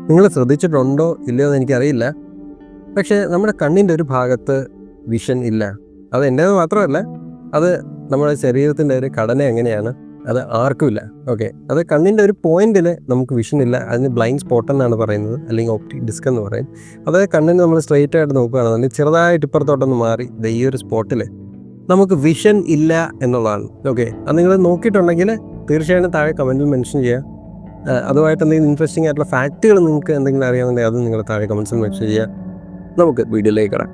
നിങ്ങൾ ശ്രദ്ധിച്ചിട്ടുണ്ടോ ഇല്ലയോ എന്ന് എനിക്കറിയില്ല. പക്ഷേ നമ്മുടെ കണ്ണിൻ്റെ ഒരു ഭാഗത്ത് വിഷൻ ഇല്ല. അത് എൻ്റേത് മാത്രമല്ല, അത് നമ്മുടെ ശരീരത്തിൻ്റെ ഒരു ഘടന എങ്ങനെയാണ്, അത് ആർക്കുമില്ല. ഓക്കെ, അത് കണ്ണിൻ്റെ ഒരു പോയിന്റിൽ നമുക്ക് വിഷൻ ഇല്ല. അതിന് ബ്ലൈൻഡ് സ്പോട്ട് എന്നാണ് പറയുന്നത്, അല്ലെങ്കിൽ ഓപ്റ്റിക് ഡിസ്ക് എന്ന് പറയും. അതായത് കണ്ണിന് നമ്മൾ സ്ട്രെയിറ്റ് ആയിട്ട് നോക്കുകയാണെന്നുണ്ടെങ്കിൽ ചെറുതായിട്ട് ഇപ്പുറത്തോട്ടൊന്ന് മാറി ഈ ഒരു സ്പോട്ടിൽ നമുക്ക് വിഷൻ ഇല്ല എന്നുള്ളതാണ്. ഓക്കെ, അത് നിങ്ങൾ നോക്കിയിട്ടുണ്ടെങ്കിൽ തീർച്ചയായിട്ടും താഴെ കമൻറ്റിൽ മെൻഷൻ ചെയ്യുക. അതുമായിട്ട് എന്തെങ്കിലും ഇൻട്രസ്റ്റിംഗ് ആയിട്ടുള്ള ഫാക്റ്റുകൾ നിങ്ങൾക്ക് എന്തെങ്കിലും അറിയാമെന്നുണ്ടെങ്കിൽ അത് നിങ്ങൾ താഴെ കമൻസിൽ മെൻഷൻ ചെയ്യുക. നമുക്ക് വീഡിയോയിലേക്ക് കിടാം.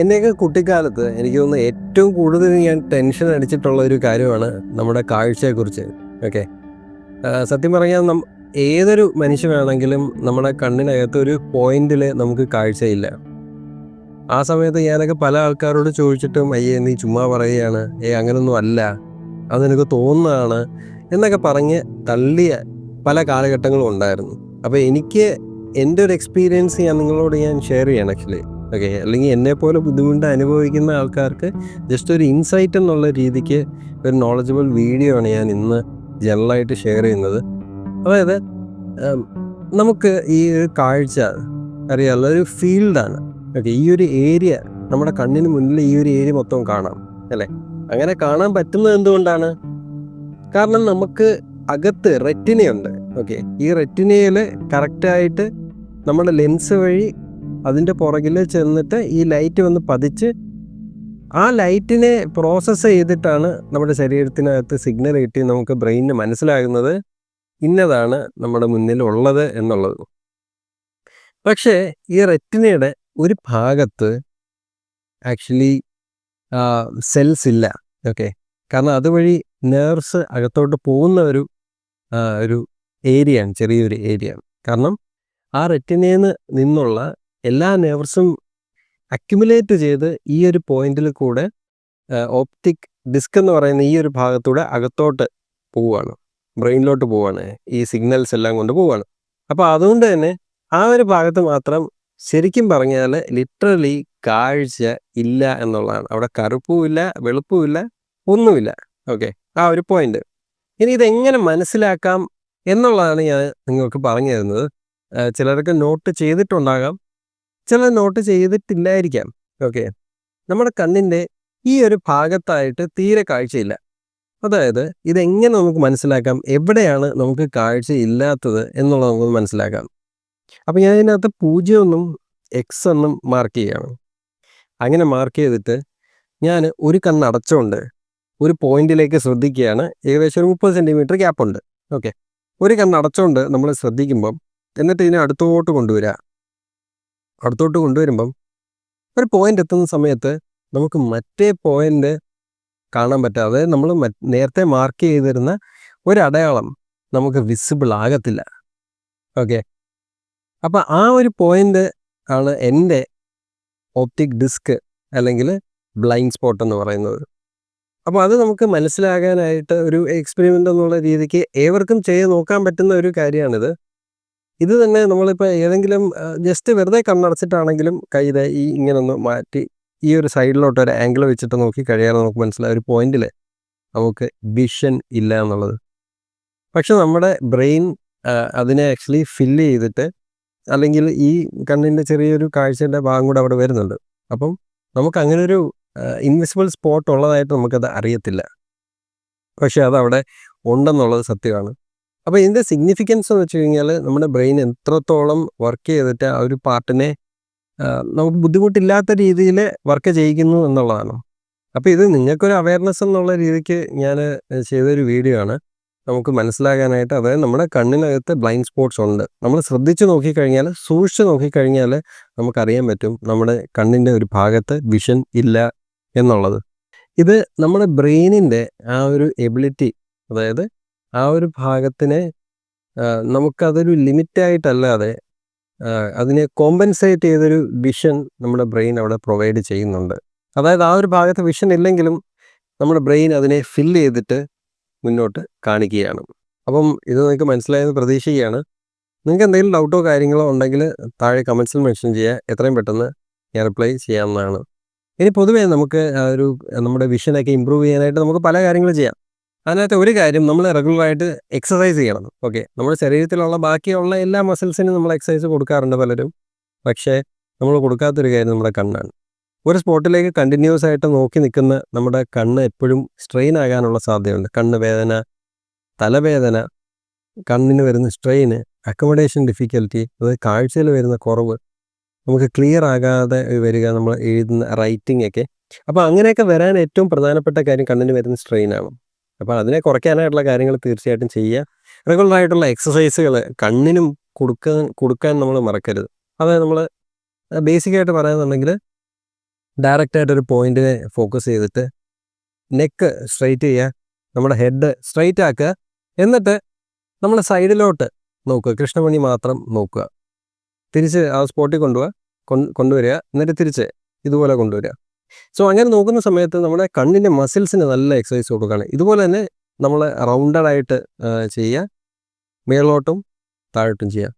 എന്നെയൊക്കെ കുട്ടിക്കാലത്ത് എനിക്ക് തോന്നുന്നു ഏറ്റവും കൂടുതൽ ഞാൻ ടെൻഷൻ അടിച്ചിട്ടുള്ള ഒരു കാര്യമാണ് നമ്മുടെ കാഴ്ചയെക്കുറിച്ച്. ഓക്കെ, സത്യം പറഞ്ഞാൽ ഏതൊരു മനുഷ്യനാണെങ്കിലും നമ്മുടെ കണ്ണിനകത്ത് ഒരു പോയിന്റിൽ നമുക്ക് കാഴ്ചയില്ല. ആ സമയത്ത് ഞാനൊക്കെ പല ആൾക്കാരോട് ചോദിച്ചിട്ടും അയ്യേ നീ ചുമ്മാ പറയുകയാണ്, അങ്ങനൊന്നും അല്ല, അതെനിക്ക് തോന്നുന്നതാണ് എന്നൊക്കെ പറഞ്ഞ് തള്ളിയ പല കാലഘട്ടങ്ങളും ഉണ്ടായിരുന്നു. അപ്പോൾ എനിക്ക് എൻ്റെ ഒരു എക്സ്പീരിയൻസ് ഞാൻ ഷെയർ ചെയ്യണം ആക്ച്വലി. ഓക്കെ, അല്ലെങ്കിൽ എന്നെപ്പോലെ ബുദ്ധിമുട്ട് അനുഭവിക്കുന്ന ആൾക്കാർക്ക് ജസ്റ്റ് ഒരു ഇൻസൈറ്റ് എന്നുള്ള രീതിക്ക് ഒരു നോളജബിൾ വീഡിയോ ആണ് ഞാൻ ഇന്ന് ജനറലായിട്ട് ഷെയർ ചെയ്യുന്നത്. അതായത് നമുക്ക് ഈ ഒരു കാഴ്ച അറിയാനുള്ള ഒരു ഫീൽഡാണ്. ഓക്കെ, ഈ ഒരു ഏരിയ നമ്മുടെ കണ്ണിന് മുന്നിൽ ഈ ഒരു ഏരിയ മൊത്തം കാണാം അല്ലേ. അങ്ങനെ കാണാൻ പറ്റുന്നത് എന്തുകൊണ്ടാണ്? കാരണം നമുക്ക് അകത്ത് റെറ്റിനയുണ്ട്. ഓക്കെ, ഈ റെറ്റിനയിൽ കറക്റ്റായിട്ട് നമ്മുടെ ലെൻസ് വഴി അതിൻ്റെ പുറകിൽ ചെന്നിട്ട് ഈ ലൈറ്റ് വന്ന് പതിച്ച് ആ ലൈറ്റിനെ പ്രോസസ്സ് ചെയ്തിട്ടാണ് നമ്മുടെ ശരീരത്തിനകത്ത് സിഗ്നൽ കിട്ടി നമുക്ക് ബ്രെയിനിന് മനസ്സിലാകുന്നത് ഇന്നതാണ് നമ്മുടെ മുന്നിൽ ഉള്ളത് എന്നുള്ളത്. പക്ഷേ ഈ റെറ്റിനയുടെ ഒരു ഭാഗത്ത് ആക്ച്വലി സെൽസ് ഇല്ല. ഓക്കെ, കാരണം അതുവഴി നെർവ്സ് അകത്തോട്ട് പോകുന്ന ഒരു ഏരിയയാണ്, ചെറിയൊരു ഏരിയയാണ്. കാരണം ആ റെറ്റിനയിൽ നിന്നുള്ള എല്ലാ നെർവ്സും അക്യുമുലേറ്റ് ചെയ്ത് ഈ ഒരു പോയിന്റിൽ കൂടെ ഓപ്റ്റിക് ഡിസ്ക് എന്ന് പറയുന്ന ഈ ഒരു ഭാഗത്തൂടെ അകത്തോട്ട് പോവുകയാണ്, ബ്രെയിനിലോട്ട് പോവുകയാണ്, ഈ സിഗ്നൽസ് എല്ലാം കൊണ്ട് പോവുകയാണ്. അപ്പോൾ അതുകൊണ്ട് തന്നെ ആ ഒരു ഭാഗത്ത് മാത്രം ശരിക്കും പറഞ്ഞാൽ ലിറ്ററലി കാഴ്ച ഇല്ല എന്നുള്ളതാണ്. അവിടെ കറുപ്പുമില്ല, വെളുപ്പുമില്ല, ഒന്നുമില്ല. ഓക്കെ, ആ ഒരു പോയിന്റ്. ഇനി ഇതെങ്ങനെ മനസ്സിലാക്കാം എന്നുള്ളതാണ് ഞാൻ നിങ്ങൾക്ക് പറഞ്ഞു തരുന്നത്. ചിലരൊക്കെ നോട്ട് ചെയ്തിട്ടുണ്ടാകാം, ചിലർ നോട്ട് ചെയ്തിട്ടില്ലായിരിക്കാം. ഓക്കെ, നമ്മുടെ കണ്ണിൻ്റെ ഈ ഒരു ഭാഗത്തായിട്ട് തീരെ കാഴ്ചയില്ല. അതായത് ഇതെങ്ങനെ നമുക്ക് മനസ്സിലാക്കാം, എവിടെയാണ് നമുക്ക് കാഴ്ച ഇല്ലാത്തത് എന്നുള്ളത് നമുക്ക് മനസ്സിലാക്കാം. അപ്പോൾ ഞാൻ ഇതിനകത്ത് 0 എന്നും X എന്നും മാർക്ക് ചെയ്യുകയാണ്. അങ്ങനെ മാർക്ക് ചെയ്തിട്ട് ഞാൻ ഒരു കണ്ണ് അടച്ചുകൊണ്ട് ഒരു പോയിന്റിലേക്ക് ശ്രദ്ധിക്കുകയാണ്. ഏകദേശം ഒരു 30 സെൻറ്റിമീറ്റർ ഗ്യാപ്പുണ്ട്. ഓക്കെ, ഒരു കണ്ണ് അടച്ചുകൊണ്ട് നമ്മൾ ശ്രദ്ധിക്കുമ്പം, എന്നിട്ട് ഇതിനെ അടുത്തോട്ട് കൊണ്ടുവരുമ്പം ഒരു പോയിന്റ് എത്തുന്ന സമയത്ത് നമുക്ക് മറ്റേ പോയിന്റ് കാണാൻ പറ്റാതെ നമ്മൾ നേരത്തെ മാർക്ക് ചെയ്തിരുന്ന ഒരു അടയാളം നമുക്ക് വിസിബിൾ ആകത്തില്ല. ഓക്കെ, അപ്പം ആ ഒരു പോയിന്റ് ആണ് എൻ്റെ ഓപ്റ്റിക് ഡിസ്ക് അല്ലെങ്കിൽ ബ്ലൈൻഡ് സ്പോട്ട് എന്ന് പറയുന്നത്. അപ്പോൾ അത് നമുക്ക് മനസ്സിലാകാനായിട്ട് ഒരു എക്സ്പെരിമെൻ്റ് എന്നുള്ള രീതിക്ക് ഏവർക്കും ചെയ്ത് നോക്കാൻ പറ്റുന്ന ഒരു കാര്യമാണിത്. ഇത് തന്നെ നമ്മളിപ്പോൾ ഏതെങ്കിലും ജസ്റ്റ് വെറുതെ കണ്ണടച്ചിട്ടാണെങ്കിലും കൈയുടെ ഈ ഇങ്ങനൊന്ന് മാറ്റി ഈ ഒരു സൈഡിലോട്ട് ഒരു ആംഗിൾ വെച്ചിട്ട് നോക്കി കഴിയാതെ നമുക്ക് മനസ്സിലായ ഒരു പോയിന്റിൽ നമുക്ക് വിഷൻ ഇല്ല എന്നുള്ളത്. പക്ഷെ നമ്മുടെ ബ്രെയിൻ അതിനെ ആക്ച്വലി ഫില്ല് ചെയ്തിട്ട്, അല്ലെങ്കിൽ ഈ കണ്ണിൻ്റെ ചെറിയൊരു കാഴ്ചയുടെ ഭാഗം കൂടെ അവിടെ വരുന്നുണ്ട്. അപ്പം നമുക്ക് അങ്ങനെ ഒരു ഇൻവിസിബിൾ സ്പോട്ട് ഉള്ളതായിട്ട് നമുക്കത് അറിയത്തില്ല. പക്ഷെ അതവിടെ ഉണ്ടെന്നുള്ളത് സത്യമാണ്. അപ്പോൾ ഇതിൻ്റെ സിഗ്നിഫിക്കൻസ് എന്ന് വെച്ച് കഴിഞ്ഞാൽ നമ്മുടെ ബ്രെയിൻ എത്രത്തോളം വർക്ക് ചെയ്തിട്ട് ആ ഒരു പാർട്ടിനെ നമുക്ക് ബുദ്ധിമുട്ടില്ലാത്ത രീതിയിൽ വർക്ക് ചെയ്യിക്കുന്നു എന്നുള്ളതാണ്. അപ്പോൾ ഇത് നിങ്ങൾക്കൊരു അവയർനെസ് എന്നുള്ള രീതിക്ക് ഞാൻ ചെയ്തൊരു വീഡിയോ ആണ്, നമുക്ക് മനസ്സിലാകാനായിട്ട്. അതായത് നമ്മുടെ കണ്ണിനകത്ത് ബ്ലൈൻഡ് സ്പോട്ട്സ് ഉണ്ട്. നമ്മൾ ശ്രദ്ധിച്ച് നോക്കിക്കഴിഞ്ഞാൽ, സൂക്ഷിച്ച് നോക്കിക്കഴിഞ്ഞാൽ നമുക്കറിയാൻ പറ്റും നമ്മുടെ കണ്ണിൻ്റെ ഒരു ഭാഗത്ത് വിഷൻ ഇല്ല എന്നുള്ളത്. ഇത് നമ്മുടെ ബ്രെയിനിൻ്റെ ആ ഒരു എബിലിറ്റി, അതായത് ആ ഒരു ഭാഗത്തിനെ നമുക്കതൊരു ലിമിറ്റായിട്ടല്ലാതെ അതിനെ കോമ്പൻസേറ്റ് ചെയ്തൊരു വിഷൻ നമ്മുടെ ബ്രെയിൻ അവിടെ പ്രൊവൈഡ് ചെയ്യുന്നുണ്ട്. അതായത് ആ ഒരു ഭാഗത്ത് വിഷൻ ഇല്ലെങ്കിലും നമ്മുടെ ബ്രെയിൻ അതിനെ ഫില്ല് ചെയ്തിട്ട് മുന്നോട്ട് കാണിക്കുകയാണ്. അപ്പം ഇത് നിങ്ങൾക്ക് മനസ്സിലായെന്ന് പ്രതീക്ഷിക്കുകയാണ്. നിങ്ങൾക്ക് എന്തെങ്കിലും ഡൗട്ടോ കാര്യങ്ങളോ ഉണ്ടെങ്കിൽ താഴെ കമൻസിൽ മെൻഷൻ ചെയ്യുക. എത്രയും പെട്ടെന്ന് ഞാൻ റിപ്ലൈ ചെയ്യാവുന്നതാണ്. ഇനി പൊതുവേ നമുക്ക് നമ്മുടെ വിഷനൊക്കെ ഇമ്പ്രൂവ് ചെയ്യാനായിട്ട് നമുക്ക് പല കാര്യങ്ങളും ചെയ്യാം. അതിനകത്ത് ഒരു കാര്യം നമ്മൾ റെഗുലറായിട്ട് എക്സസൈസ് ചെയ്യണം. ഓക്കെ. നമ്മുടെ ശരീരത്തിലുള്ള ബാക്കിയുള്ള എല്ലാ മസിൽസിനും നമ്മൾ എക്സസൈസ് കൊടുക്കാറുണ്ട് പലരും. പക്ഷേ നമ്മൾ കൊടുക്കാത്തൊരു കാര്യം നമ്മുടെ കണ്ണാണ്. ഒരു സ്പോട്ടിലേക്ക് കണ്ടിന്യൂസ് ആയിട്ട് നോക്കി നിൽക്കുന്ന നമ്മുടെ കണ്ണ് എപ്പോഴും സ്ട്രെയിൻ ആകാനുള്ള സാധ്യതയുണ്ട്. കണ്ണ് വേദന, തലവേദന, കണ്ണിന് വരുന്ന സ്ട്രെയിന്, അക്കോമഡേഷൻ ഡിഫിക്കൽറ്റി, അത് കാഴ്ചയിൽ വരുന്ന കുറവ്, നമുക്ക് ക്ലിയർ ആകാതെ വരിക, നമ്മൾ എഴുതുന്ന റൈറ്റിംഗ് ഒക്കെ. അപ്പോൾ അങ്ങനെയൊക്കെ വരാൻ ഏറ്റവും പ്രധാനപ്പെട്ട കാര്യം കണ്ണിന് വരുന്ന സ്ട്രെയിനാണ്. അപ്പോൾ അതിനെ കുറയ്ക്കാനായിട്ടുള്ള കാര്യങ്ങൾ തീർച്ചയായിട്ടും ചെയ്യുക. റെഗുലറായിട്ടുള്ള എക്സസൈസുകൾ കണ്ണിനും കൊടുക്കാൻ നമ്മൾ മറക്കരുത്. അതായത് നമ്മൾ ബേസിക്കായിട്ട് പറയുകയാണെന്നുണ്ടെങ്കിൽ ഡയറക്റ്റായിട്ടൊരു പോയിന്റിനെ ഫോക്കസ് ചെയ്തിട്ട് നെക്ക് സ്ട്രൈറ്റ് ചെയ്യുക, നമ്മുടെ ഹെഡ് സ്ട്രൈറ്റ് ആക്കുക, എന്നിട്ട് നമ്മൾ സൈഡിലോട്ട് നോക്കുക, കൃഷ്ണമണി മാത്രം നോക്കുക, തിരിച്ച് ആ സ്പോട്ടിൽ കൊണ്ടുവരിക, എന്നിട്ട് തിരിച്ച് ഇതുപോലെ കൊണ്ടുവരിക. സോ അങ്ങനെ നോക്കുന്ന സമയത്ത് നമ്മുടെ കണ്ണിൻ്റെ മസിൽസിന് നല്ല എക്സസൈസ് കൊടുക്കുകയാണ്. ഇതുപോലെ തന്നെ നമ്മൾ റൗണ്ടഡായിട്ട് ചെയ്യുക, മേളോട്ടും താഴോട്ടും ചെയ്യുക.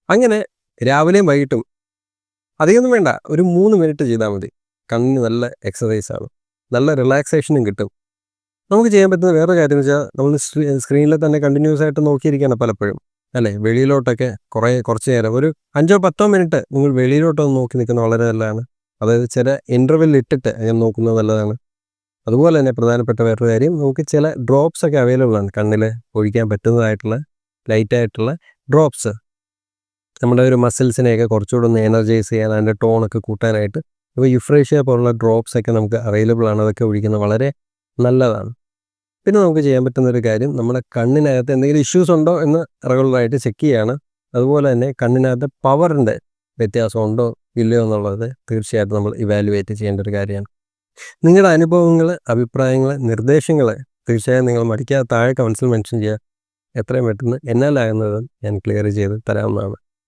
അങ്ങനെ രാവിലെയും വൈകിട്ടും അധികമൊന്നും വേണ്ട, ഒരു 3 മിനിറ്റ് ചെയ്താൽ മതി. കണ്ണിന് നല്ല എക്സസൈസാണ്, നല്ല റിലാക്സേഷനും കിട്ടും. നമുക്ക് ചെയ്യാൻ പറ്റുന്ന വേറൊരു കാര്യം എന്ന് വെച്ചാൽ നമ്മൾ സ്ക്രീനിൽ തന്നെ കണ്ടിന്യൂസ് ആയിട്ട് നോക്കിയിരിക്കുകയാണ് പലപ്പോഴും, അല്ലേ? വെളിയിലോട്ടൊക്കെ കുറച്ച് നേരം ഒരു 5-10 മിനിറ്റ് നിങ്ങൾ വെളിയിലോട്ടൊന്ന് നോക്കി നിൽക്കുന്നത് വളരെ നല്ലതാണ്. അതായത് ചില ഇൻ്റർവെൽ ഇട്ടിട്ട് അങ്ങനെ നോക്കുന്നത് നല്ലതാണ്. അതുപോലെ തന്നെ പ്രധാനപ്പെട്ട വേറൊരു കാര്യം, നമുക്ക് ചില ഡ്രോപ്സ് ഒക്കെ അവൈലബിൾ ആണ്, കണ്ണിൽ ഒഴിക്കാൻ പറ്റുന്നതായിട്ടുള്ള ലൈറ്റായിട്ടുള്ള ഡ്രോപ്സ്. നമ്മുടെ ഒരു മസിൽസിനെയൊക്കെ കുറച്ചുകൂടെ ഒന്ന് എനർജൈസ് ചെയ്യാൻ, അതിൻ്റെ ടോണൊക്കെ കൂട്ടാനായിട്ട് ഇപ്പോൾ യുഫ്രേഷ്യ പോലുള്ള ഡ്രോപ്സ് ഒക്കെ നമുക്ക് അവൈലബിൾ ആണ്. അതൊക്കെ ഒഴിക്കുന്നത് വളരെ നല്ലതാണ്. പിന്നെ നമുക്ക് ചെയ്യാൻ പറ്റുന്ന ഒരു കാര്യം, നമ്മുടെ കണ്ണിനകത്ത് എന്തെങ്കിലും ഇഷ്യൂസ് ഉണ്ടോ എന്ന് റെഗുലറായിട്ട് ചെക്ക് ചെയ്യാണ്. അതുപോലെ തന്നെ കണ്ണിനകത്ത് പവറിൻ്റെ വ്യത്യാസമുണ്ടോ ഇല്ലയോ എന്നുള്ളത് തീർച്ചയായിട്ടും നമ്മൾ ഇവാലുവേറ്റ് ചെയ്യേണ്ട ഒരു കാര്യമാണ്. നിങ്ങളുടെ അനുഭവങ്ങൾ, അഭിപ്രായങ്ങൾ, നിർദ്ദേശങ്ങൾ തീർച്ചയായും നിങ്ങൾ മടിക്കാതെ താഴെ കമൻസിൽ മെൻഷൻ ചെയ്യുക. എത്രയും പെട്ടെന്ന് എന്നാലാകുന്നത് ഞാൻ ക്ലിയർ ചെയ്ത് തരാവുന്നതാണ്.